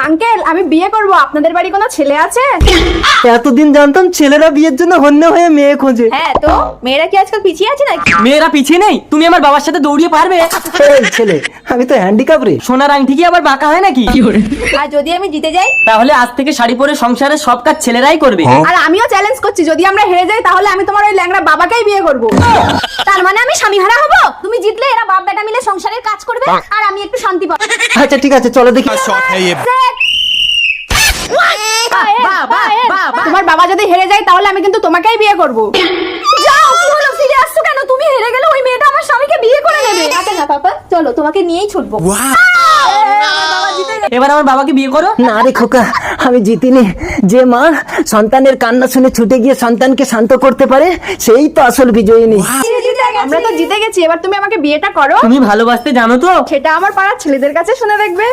Uncle আমি বিয়ে করব, আপনাদের বাড়ি কোনো ছেলে আছে? এতদিন জানতাম ছেলেরা বিয়ের জন্য হন্য হয়ে মেয়ে খোঁজে। হ্যাঁ তো মেয়েরা কি আজকাল পিছিয়ে আছে নাকি? মেয়েরা পিছিয়ে নেই, তুমি আমার বাবার সাথে দৌড়িয়ে পারবে? এই ছেলে, আমি তো হ্যান্ডিক্যাপ রে। সোনার আংটি কি আবার বাঁকা হয় নাকি? আর যদি আমি জিতে যাই? তাহলে আজ থেকে শাড়ি পরে সংসারের সব কাজ ছেলেরাই করবে। আর আমিও চ্যালেঞ্জ করছি, যদি আমরা হেরে যাই তাহলে আমি তোমার ওই ল্যাংড়া বাবাকেই বিয়ে করব। তার মানে আমি স্বামীহারা হব? তুমি জিতলে এরা বাপ বেটা মিলে সংসারের কাজ করবে আর আমি একটু শান্তি পাবো। আচ্ছা ঠিক আছে, চলো দেখি। তোমার বাবা যদি হেরে যায় তাহলে আমি কিন্তু তোমাকেই বিয়ে করব। যাও, কি হলো, ফিরে আসছো কেন? তুমি হেরে গেলে ওই মেয়েটা আমার স্বামীকে বিয়ে করে নেবে। আচ্ছা না পাপা, চলো তোমাকে নিয়েই ছুটবো। এবার আমার বাবাকে বিয়ে করো। না রে খোকা, আমি জিতিনি। যে মা সন্তানের কান্না শুনে ছুটে গিয়ে সন্তানকে শান্ত করতে পারে, সেই তো আসল বিজয়িনী। আমরা তো জিতে গেছি, এবার তুমি আমাকে বিয়েটা করো। তুমি ভালোবাসতে জানো তো? সেটা আমার পাড়ার ছেলেদের কাছে শুনে দেখবে।